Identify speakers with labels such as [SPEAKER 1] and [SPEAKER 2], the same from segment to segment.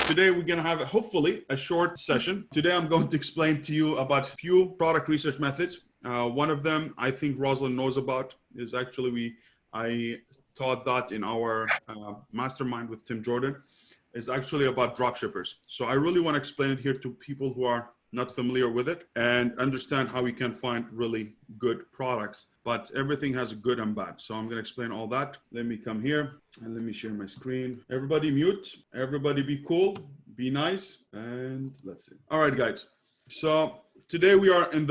[SPEAKER 1] Today we're going to have hopefully a short session. Today I'm going to explain to you about a few product research methods. One of them I think Rosalind knows about is actually I taught that in our mastermind with Tim Jordan, is actually about dropshippers. So I really want to explain it here to people who are not familiar with it and understand how we can find really good products. But everything has a good and bad. So I'm going to explain all that. Let me come here and let me share my screen. Everybody mute. Everybody be cool. Be nice. And let's see. All right, guys. So today we are in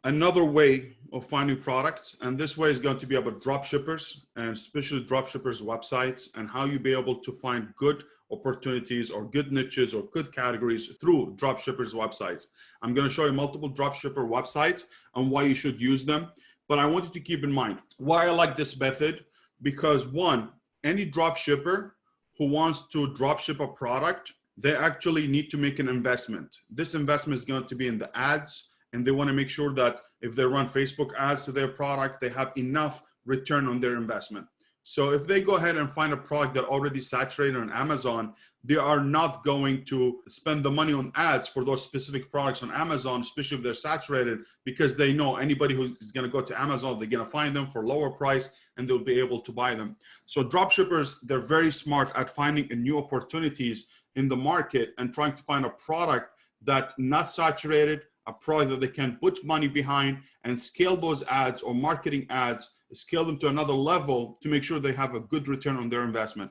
[SPEAKER 1] another way of finding products. And this way is going to be about dropshippers and especially dropshippers websites and how you be able to find good opportunities or good niches or good categories through dropshippers websites. I'm going to show you multiple dropshipper websites and why you should use them. But I want you to keep in mind why I like this method, because one, any dropshipper who wants to dropship a product, they actually need to make an investment. This investment is going to be in the ads, and they want to make sure that if they run Facebook ads to their product, they have enough return on their investment. So if they go ahead and find a product that already saturated on Amazon, they are not going to spend the money on ads for those specific products on Amazon, especially if they're saturated, because they know anybody who is going to go to Amazon, they're going to find them for a lower price and they'll be able to buy them. So dropshippers, they're very smart at finding new opportunities in the market and trying to find a product that's not saturated, a product that they can put money behind and scale those ads or marketing ads, scale them to another level to make sure they have a good return on their investment.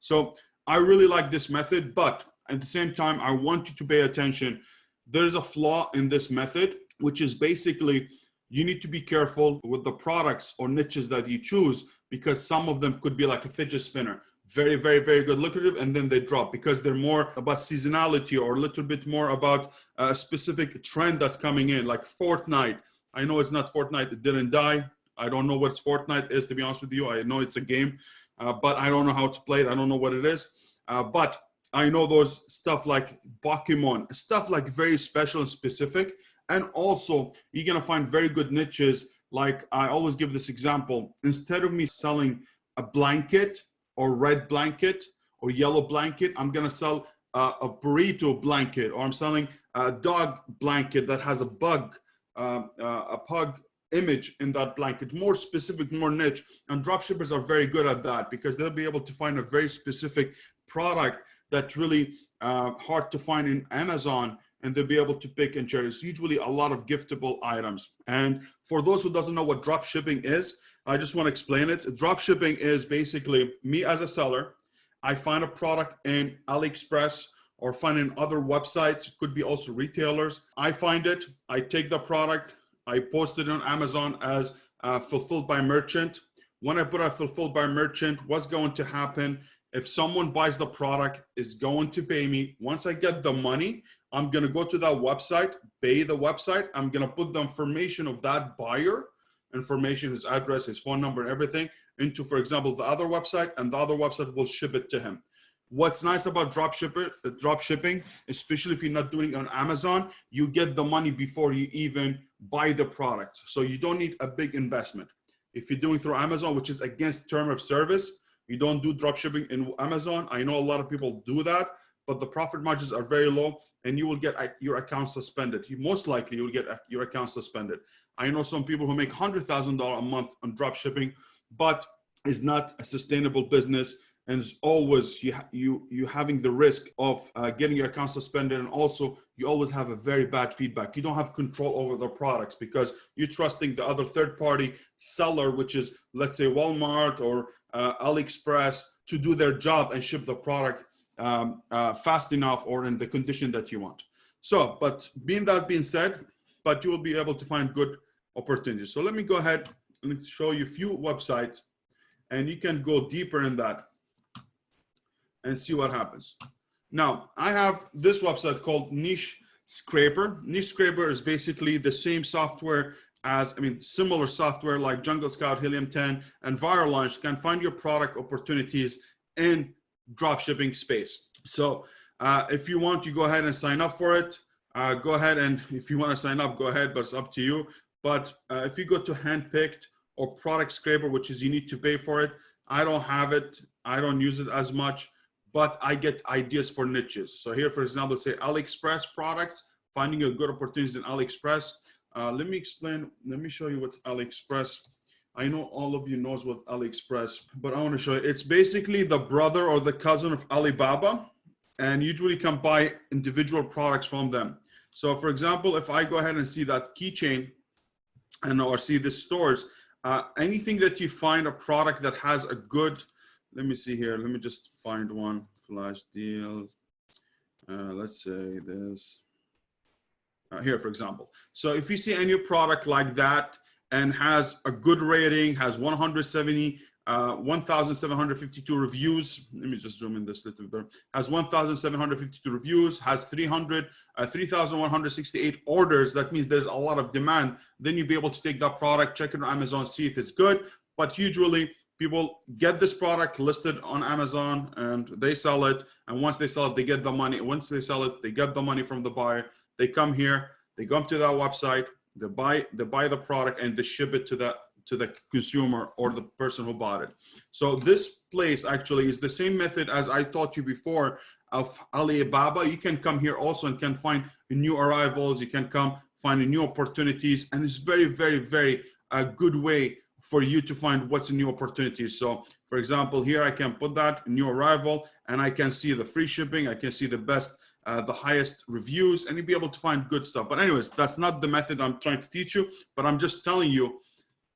[SPEAKER 1] So I really like this method, but at the same time, I want you to pay attention. There's a flaw in this method, which is basically you need to be careful with the products or niches that you choose, because some of them could be like a fidget spinner. Very, very, very good, lucrative, and then they drop because they're more about seasonality or a little bit more about a specific trend that's coming in, like Fortnite. I know it's not Fortnite, it didn't die. I don't know what Fortnite is, to be honest with you. I know it's a game, but I don't know how to play it. I don't know what it is. But I know those stuff like Pokemon, stuff like very special and specific. And also, you're going to find very good niches. Like I always give this example. Instead of me selling a blanket or red blanket or yellow blanket, I'm going to sell a burrito blanket, or I'm selling a dog blanket that has a pug image in that blanket, more specific, more niche. And dropshippers are very good at that because they'll be able to find a very specific product that's really hard to find in Amazon, and they'll be able to pick and choose. It's usually a lot of giftable items. And for those who doesn't know what dropshipping is, I just want to explain it. Dropshipping is basically me as a seller. I find a product in AliExpress or find in other websites. It could be also retailers. I find it, I take the product, I posted it on Amazon as fulfilled by merchant. When I put a fulfilled by merchant, what's going to happen? If someone buys the product, it's going to pay me. Once I get the money, I'm going to go to that website, pay the website. I'm going to put the information of that buyer, information, his address, his phone number, and everything into, for example, the other website, and the other website will ship it to him. What's nice about dropshipping, especially if you're not doing it on Amazon, you get the money before you even buy the product. So you don't need a big investment. If you're doing through Amazon, which is against term of service, you don't do dropshipping in Amazon. I know a lot of people do that, but the profit margins are very low and you will get your account suspended. Most likely you'll get your account suspended. I know some people who make $100,000 a month on dropshipping, but it's not a sustainable business. And it's always you having the risk of getting your account suspended, and also you always have a very bad feedback. You don't have control over the products because you're trusting the other third-party seller, which is, let's say, Walmart or AliExpress, to do their job and ship the product fast enough or in the condition that you want. So, but being said, but you will be able to find good opportunities. So let me go ahead and show you a few websites, and you can go deeper in that and see what happens. Now, I have this website called Niche Scraper. Niche Scraper is basically the same software as, similar software like Jungle Scout, Helium 10, and Viral Launch can find your product opportunities in dropshipping space. So if you want to go ahead and sign up for it, go ahead, and if you want to sign up, go ahead, but it's up to you. But if you go to Handpicked or Product Scraper, which is you need to pay for it, I don't have it. I don't use it as much. but I get ideas for niches. So here, for example, say AliExpress products, finding a good opportunities in AliExpress. Let me explain. Let me show you what's AliExpress. I know all of you knows what AliExpress, but I want to show you. It's basically the brother or the cousin of Alibaba, and usually you can buy individual products from them. So for example, if I go ahead and see that keychain and or see the stores, anything that you find a product that has a good, let me see here. Let me just find one, flash deals. Let's say this. Here, for example. So if you see any product like that and has a good rating, has 1,752 reviews. Let me just zoom in this a little bit. Has 1,752 reviews, has 3,168 orders. That means there's a lot of demand. Then you'll be able to take that product, check it on Amazon, see if it's good. But usually people get this product listed on Amazon and they sell it. And once they sell it, they get the money. Once they sell it, they get the money from the buyer. They come here, they go to that website, they buy the product, and they ship it to the consumer or the person who bought it. So this place actually is the same method as I taught you before of Alibaba. You can come here also and can find new arrivals. You can come find new opportunities, and it's very, very, very a good way for you to find what's new opportunities. So for example, here I can put that new arrival, and I can see the free shipping. I can see the best, the highest reviews, and you'll be able to find good stuff. But anyways, that's not the method I'm trying to teach you, but I'm just telling you,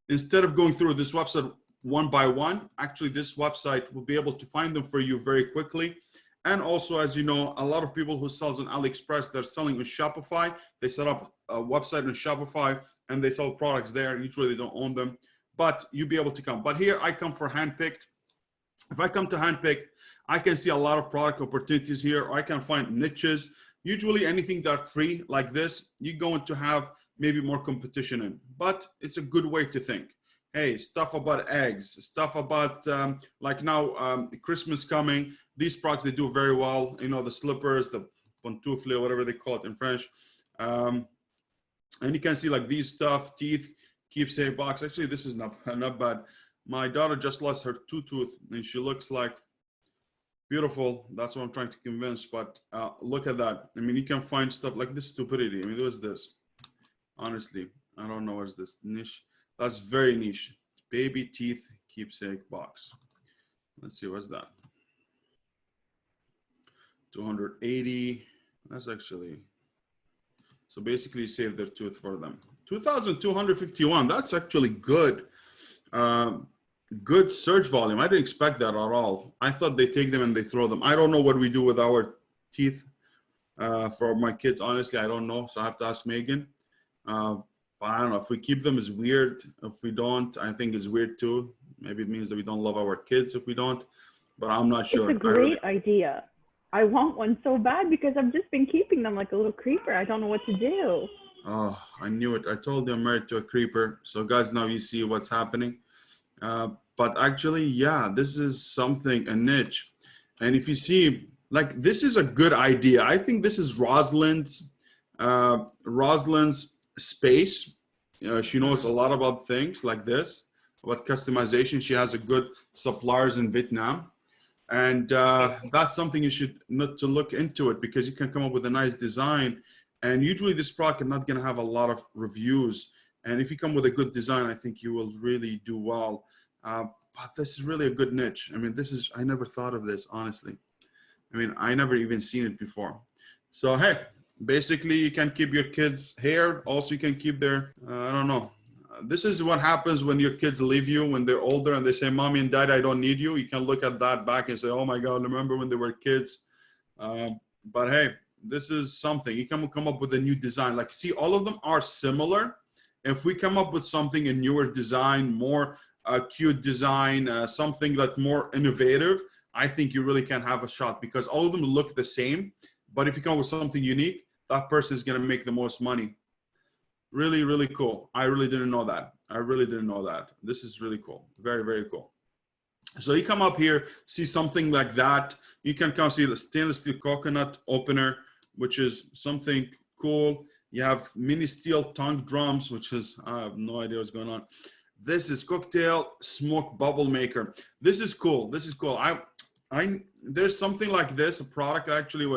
[SPEAKER 1] instead of going through this website one by one, actually this website will be able to find them for you very quickly. And also, as you know, a lot of people who sells on AliExpress, they're selling on Shopify. They set up a website on Shopify and they sell products there. Usually they don't own them, but you'll be able to come. But here I come for handpicked. If I come to handpicked, I can see a lot of product opportunities here, or I can find niches. Usually anything that's free like this, you're going to have maybe more competition in, but it's a good way to think. Hey, stuff about eggs, stuff about like now Christmas coming, these products, they do very well. You know, the slippers, the pantoufle, whatever they call it in French. And you can see like these stuff, teeth, keepsake box. Actually, this is not bad. My daughter just lost her tooth and she looks like beautiful. That's what I'm trying to convince, but look at that. I mean, you can find stuff like this stupidity. I mean, what's this? Honestly, I don't know what's this niche. That's very niche. Baby teeth keepsake box. Let's see, what's that? 280. That's actually, so basically you save their tooth for them. 2,251. That's actually good. Good search volume. I didn't expect that at all. I thought they take them and they throw them. I don't know what we do with our teeth for my kids. Honestly, I don't know. So I have to ask Megan. But I don't know, if we keep them is weird. If we don't, I think it's weird too. Maybe it means that we don't love our kids if we don't, but I'm not sure.
[SPEAKER 2] It's a great idea. I want one so bad because I've just been keeping them like a little creeper. I don't know what to do.
[SPEAKER 1] Oh, I knew it. I told you I'm married to a creeper. So guys, now you see what's happening. But actually, yeah, this is something, a niche. And if you see, like, this is a good idea. I think this is Rosalind's space. She knows a lot about things like this, about customization. She has a good suppliers in Vietnam. And that's something you should not to look into it, because you can come up with a nice design. And usually this product is not going to have a lot of reviews. And if you come with a good design, I think you will really do well. But this is really a good niche. I mean, I never thought of this, honestly. I mean, I never even seen it before. So, hey, basically you can keep your kids' hair. Also, you can keep their, I don't know. This is what happens when your kids leave you when they're older and they say, Mommy and Daddy, I don't need you. You can look at that back and say, oh my God, remember when they were kids? But hey, this is something. You can come up with a new design. Like, see, all of them are similar. If we come up with something, a newer design, more cute design, something that's more innovative, I think you really can have a shot, because all of them look the same. But if you come up with something unique, that person is going to make the most money. Really, really cool. I really didn't know that. I really didn't know that. This is really cool. Very, very cool. So you come up here, see something like that. You can come see the stainless steel coconut opener, which is something cool. You have mini steel tongue drums, which is, I have no idea what's going on. This is cocktail smoke bubble maker. This is cool. This is cool. there's something like this. A product actually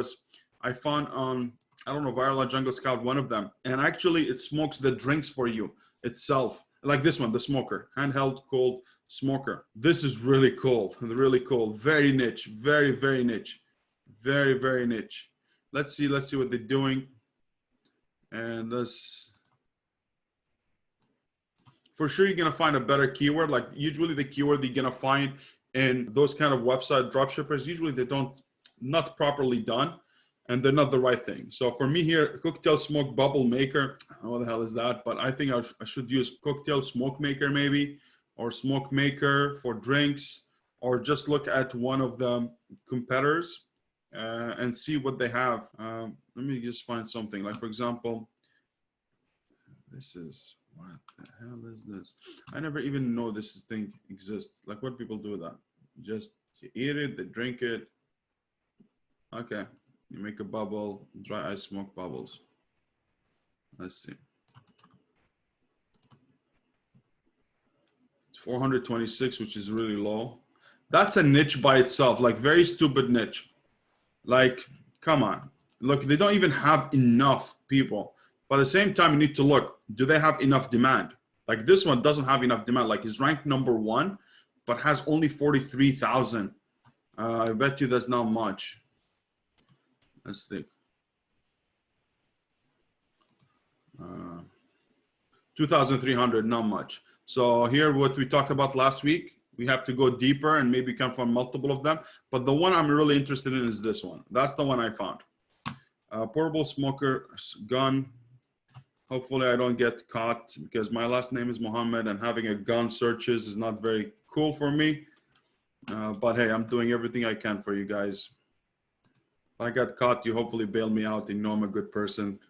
[SPEAKER 1] I found on, I don't know, Viral Jungle Scout, one of them, and actually it smokes the drinks for you itself. Like this one, the smoker, handheld cold smoker. This is really cool, really cool. Very niche, very niche, very niche. Let's see what they're doing, and for sure you're gonna find a better keyword. Like usually the keyword you're gonna find in those kind of website dropshippers, usually they not properly done, and they're not the right thing. So for me here, cocktail smoke bubble maker, what the hell is that? But I think I should use cocktail smoke maker maybe, or smoke maker for drinks, or just look at one of the competitors and see what they have. Let me just find something. Like for example, this is, what the hell is this? I never even know this thing exists. Like what people do with that? Just you eat it, they drink it. Okay, you make a bubble, dry ice smoke bubbles. Let's see. It's 426, which is really low. That's a niche by itself, like very stupid niche. Like, come on. Look, they don't even have enough people. But at the same time, you need to look, do they have enough demand? Like this one doesn't have enough demand. Like he's ranked #1, but has only 43,000. I bet you that's not much. Let's think. 2,300, not much. So here, what we talked about last week, we have to go deeper and maybe come from multiple of them. But the one I'm really interested in is this one. That's the one I found. Portable smoker gun. Hopefully I don't get caught because my last name is Mohammed and having a gun searches is not very cool for me. But hey, I'm doing everything I can for you guys. If I got caught, you hopefully bail me out and know I'm a good person.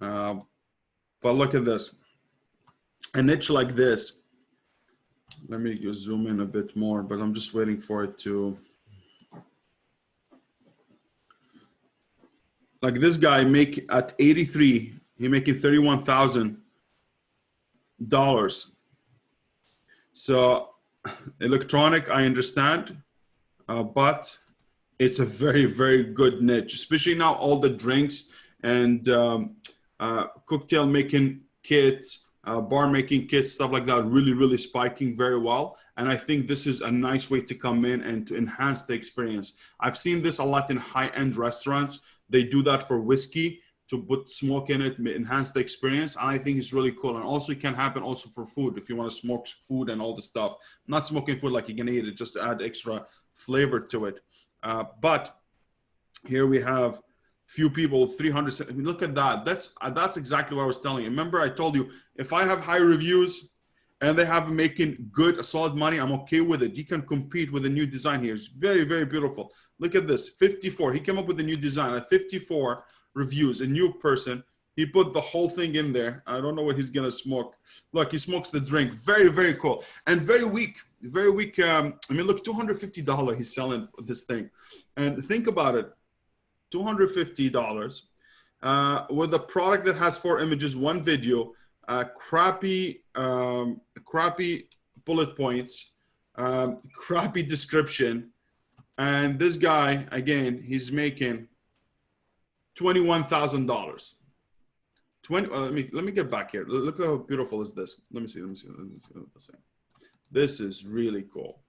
[SPEAKER 1] But look at this. A niche like this. Let me just zoom in a bit more, but I'm just waiting for it to. Like this guy at 83, he making $31,000. So electronic, I understand, but it's a very good niche, especially now all the drinks and cocktail making kits, bar making kits, stuff like that, really spiking very well. And I think this is a nice way to come in and to enhance the experience. I've seen this a lot in high-end restaurants. They do that for whiskey to put smoke in it, enhance the experience. And I think it's really cool. And also it can happen also for food. If you want to smoke food and all the stuff, not smoking food like you can eat it, just to add extra flavor to it. But here we have few people, 300. Look at that. That's exactly what I was telling you. Remember I told you, if I have high reviews and they have making good, solid money, I'm okay with it. You can compete with a new design here. It's very beautiful. Look at this, 54. He came up with a new design at 54 reviews, a new person. He put the whole thing in there. I don't know what he's gonna smoke. Look, he smokes the drink. Very cool and very weak. I mean, look, $250 he's selling this thing, and think about it, $250 with a product that has 4 images, 1 video, crappy bullet points, crappy description, and this guy again, he's making $21,000. Let me get back here. Look how beautiful is this. Let me see. This is really cool.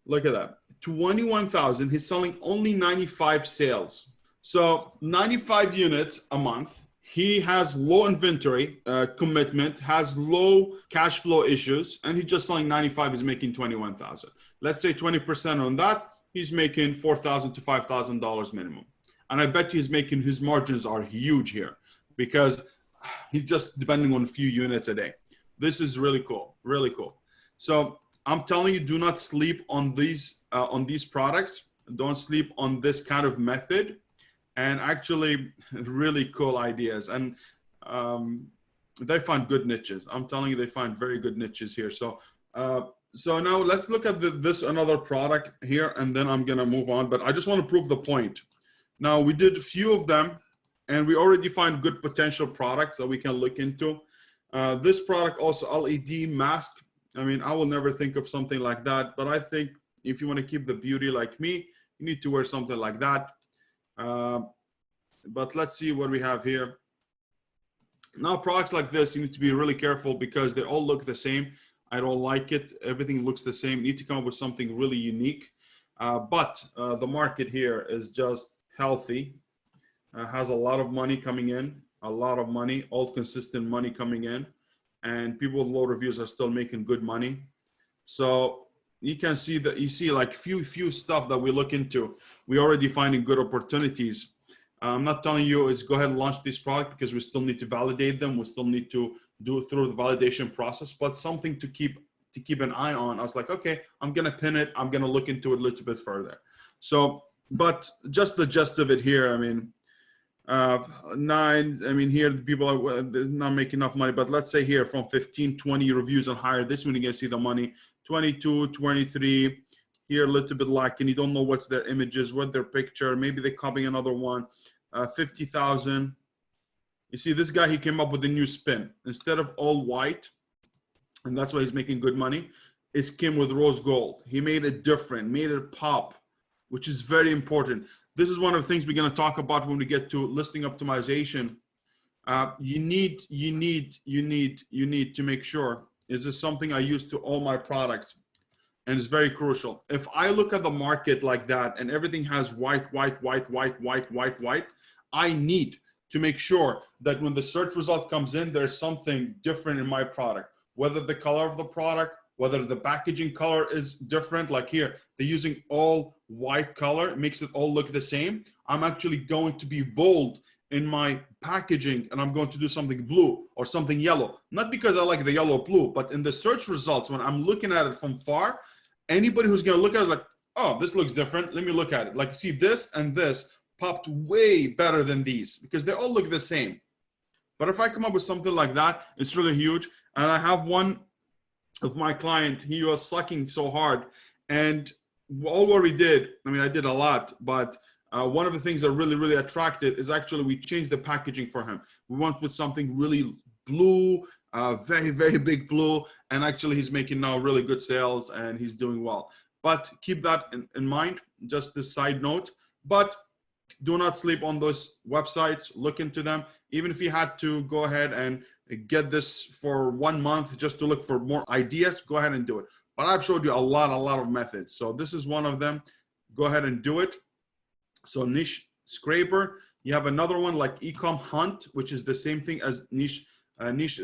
[SPEAKER 1] Look at that. 21,000. He's selling only 95 sales. So 95 units a month. He has low inventory commitment, has low cash flow issues, and he's just selling 95. He's making 21,000. Let's say 20% on that. He's making $4,000 to $5,000 minimum. And I bet you his margins are huge here because he's just depending on a few units a day. This is really cool. So I'm telling you, do not sleep on these products. Don't sleep on this kind of method, and actually really cool ideas. And they find good niches. I'm telling you, they find very good niches here. So now let's look at this another product here, and then I'm gonna move on. But I just want to prove the point. Now we did a few of them, and we already find good potential products that we can look into. This product also, LED mask. I mean, I will never think of something like that, but I think If you want to keep the beauty like me, you need to wear something like that. But let's see what we have here. Now, products like this, you need to be really careful because they all look the same. I don't like it. Everything looks the same. You need to come up with something really unique. But the market here is just healthy. Has a lot of money coming in, a lot of money, all consistent money coming in. And people with low reviews are still making good money. So you can see that, you see like few stuff that we look into. We're already finding good opportunities. I'm not telling you is go ahead and launch this product because we still need to validate them. We still need to do it through the validation process, but something to keep an eye on. I was like, okay, I'm going to pin it. I'm going to look into it a little bit further. So, but just the gist of it here, I mean, here the people are not making enough money, but let's say here from 15, 20 reviews and higher, this one you're going to see the money, 22, 23, here a little bit lacking. You don't know what's their images, what their picture, maybe they copy another one, 50,000. You see this guy, he came up with a new spin. Instead of all white, and that's why he's making good money, is came with rose gold. He made it different, made it pop, which is very important. This is one of the things we're going to talk about when we get to listing optimization. You need to make sure, is this something I use to all my products? And it's very crucial. If I look at the market like that and everything has white, I need to make sure that when the search result comes in, there's something different in my product, whether the color of the product, whether the packaging color is different. Like here, they're using all white color, makes it all look the same. I'm actually going to be bold in my packaging and I'm going to do something blue or something yellow. Not because I like the yellow or blue, but in the search results, when I'm looking at it from far, anybody who's going to look at it is like, oh, this looks different. Let me look at it. Like, see, this and this popped way better than these because they all look the same. But if I come up with something like that, it's really huge. And I have one of my client, he was sucking so hard. And all what we did, I mean, I did a lot, but one of the things that really attracted is actually we changed the packaging for him. We went with something really blue, very big blue, and actually he's making now really good sales and he's doing well. But keep that in mind, just this side note. But do not sleep on those websites, look into them. Even if you had to go ahead and get this for 1 month just to look for more ideas, go ahead and do it. But I've showed you a lot of methods. So this is one of them. Go ahead and do it. So niche scraper, you have another one like Ecom Hunt, which is the same thing as niche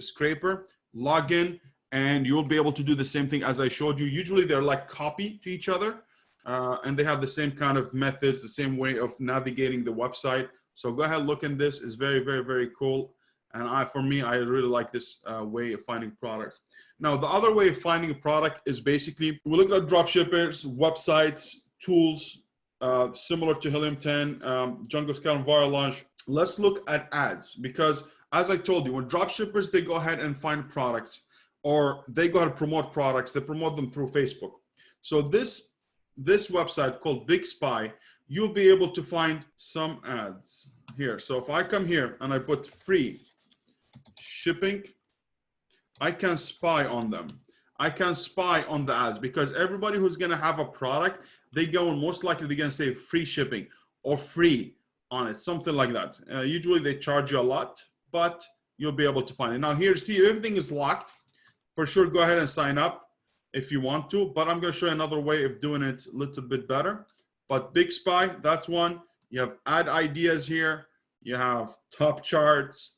[SPEAKER 1] scraper. Log in and you'll be able to do the same thing as I showed you. Usually they're like copy to each other and they have the same kind of methods, the same way of navigating the website. So go ahead, look in this. It's very cool. And for me, I really like this way of finding products. Now, the other way of finding a product is basically, we look at dropshippers, websites, tools, similar to Helium 10, Jungle Scout and Viral Launch. Let's look at ads because as I told you, when dropshippers, they go ahead and find products or they go ahead and promote products, they promote them through Facebook. So this website called Big Spy, you'll be able to find some ads here. So if I come here and I put free shipping, I can spy on them. I can spy on the ads because everybody who's going to have a product, they go and most likely they're going to say free shipping or free on it, something like that. Usually they charge you a lot, but you'll be able to find it. Now here, see, everything is locked. For sure, go ahead and sign up if you want to, but I'm going to show you another way of doing it a little bit better. But Big Spy, that's one. You have ad ideas here. You have top charts.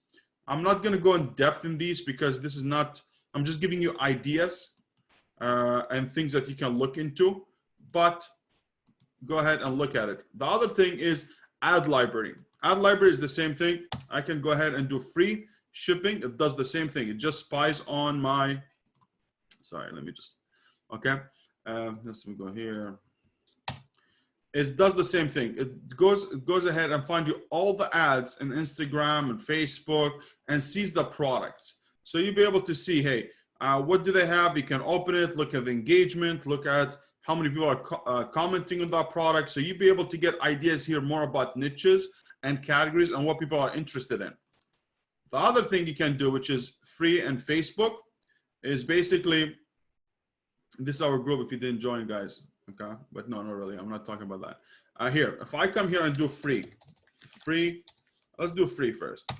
[SPEAKER 1] I'm not going to go in depth in these because this is not, I'm just giving you ideas and things that you can look into, but go ahead and look at it. The other thing is ad library. Ad library is the same thing. I can go ahead and do free shipping. It does the same thing. It just spies on my, sorry, let me just, okay. Let's go here. It does the same thing. It goes ahead and find you all the ads in Instagram and Facebook and sees the products. So you'll be able to see, hey, what do they have? You can open it, look at the engagement, look at how many people are commenting on that product. So you'll be able to get ideas here more about niches and categories and what people are interested in. The other thing you can do, which is free and Facebook, is basically, this is our group if you didn't join, guys. Okay, but no, not really. I'm not talking about that. Here, if I come here and do free, let's do free first.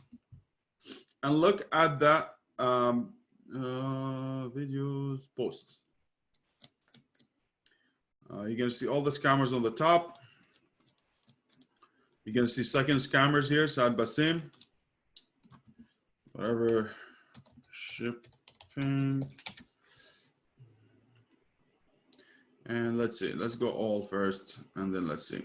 [SPEAKER 1] And look at the videos, posts. You're gonna see all the scammers on the top. You're gonna see second scammers here, Saad Basim. Whatever, shipping. And let's see, let's go all first, and then let's see.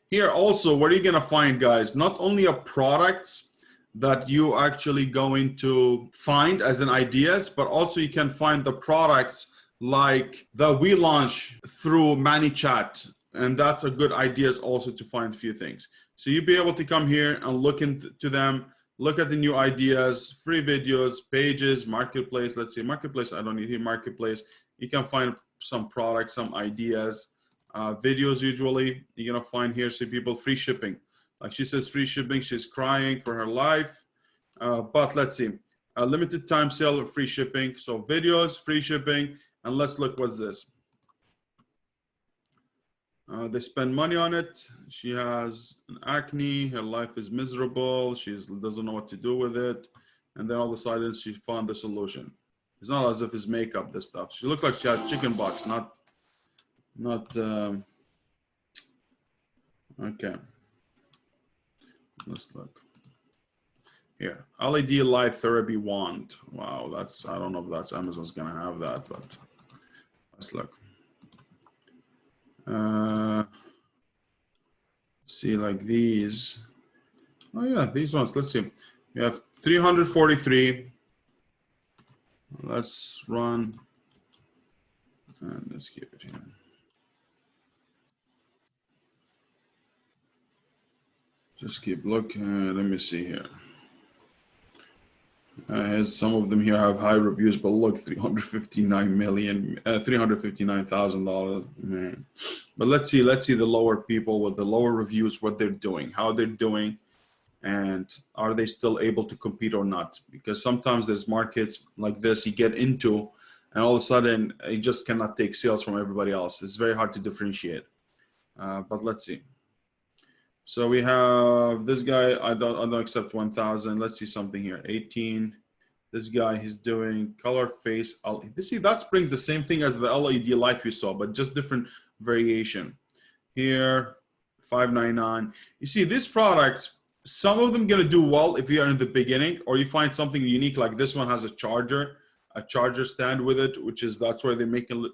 [SPEAKER 1] Here also, what are you gonna find, guys? Not only a products that you actually going to find as an ideas, but also you can find the products like that we launch through ManyChat, and that's a good ideas also to find a few things. So you'll be able to come here and look into them, look at the new ideas, free videos, pages, marketplace. Let's see, marketplace, I don't need here, marketplace. You can find some products, some ideas, videos. Usually you're gonna find here, see people free shipping. Like she says, free shipping, she's crying for her life. But let's see, limited time sale, free shipping. So videos, free shipping, and let's look what's this. They spend money on it. She has an acne, her life is miserable, she doesn't know what to do with it. And then all of a sudden she found the solution. It's not as if it's makeup, this stuff. She looks like she has chicken pox, not okay. Let's look here. LED light therapy wand. Wow, that's, I don't know if that's Amazon's gonna have that, but let's look. See, like these. Oh yeah, these ones. Let's see. We have 343. Let's run, and let's keep it here. Just keep looking. Let me see here. Here's some of them here have high reviews, but look, $359,000, man. But let's see the lower people with the lower reviews, what they're doing, how they're doing, and are they still able to compete or not? Because sometimes there's markets like this you get into, and all of a sudden you just cannot take sales from everybody else. It's very hard to differentiate. But let's see. So we have this guy, I don't accept 1,000. Let's see something here, 18. This guy, he's doing color face. See, that brings the same thing as the LED light we saw, but just different variation. Here, 599. You see, this product, some of them gonna do well if you are in the beginning, or you find something unique like this one has a charger stand with it, which is, that's where they're making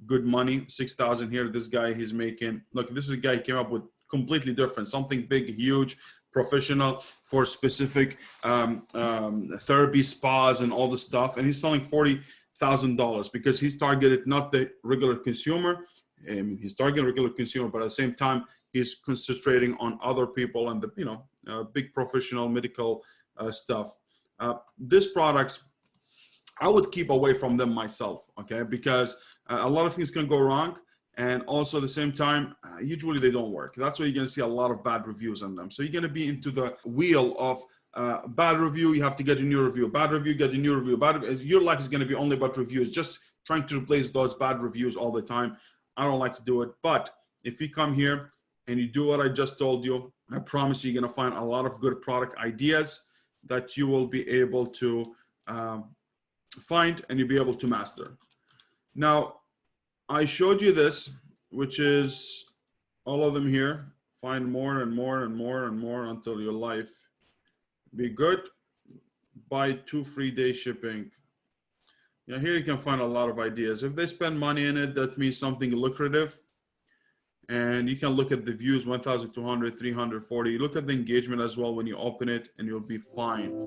[SPEAKER 1] good money. 6,000 here. This guy, he's making, look, this is a guy who came up with completely different, something big, huge, professional for specific therapy spas and all the stuff, and he's selling $40,000 because he's targeted not the regular consumer. He's targeting regular consumer, but at the same time he's concentrating on other people and the big professional medical stuff. These products, I would keep away from them myself, okay, because a lot of things can go wrong. And also at the same time, usually they don't work. That's why you're gonna see a lot of bad reviews on them. So you're gonna be into the wheel of bad review, you have to get a new review, bad review, get a new review, your life is gonna be only about reviews, just trying to replace those bad reviews all the time. I don't like to do it, but if you come here and you do what I just told you, I promise you're gonna find a lot of good product ideas that you will be able to find and you'll be able to master. Now, I showed you this, which is all of them here. Find more and more and more and more until your life be good. Buy 2 free day shipping. Yeah, here you can find a lot of ideas. If they spend money in it, that means something lucrative. And you can look at the views, 1,200, 340. Look at the engagement as well when you open it, and you'll be fine.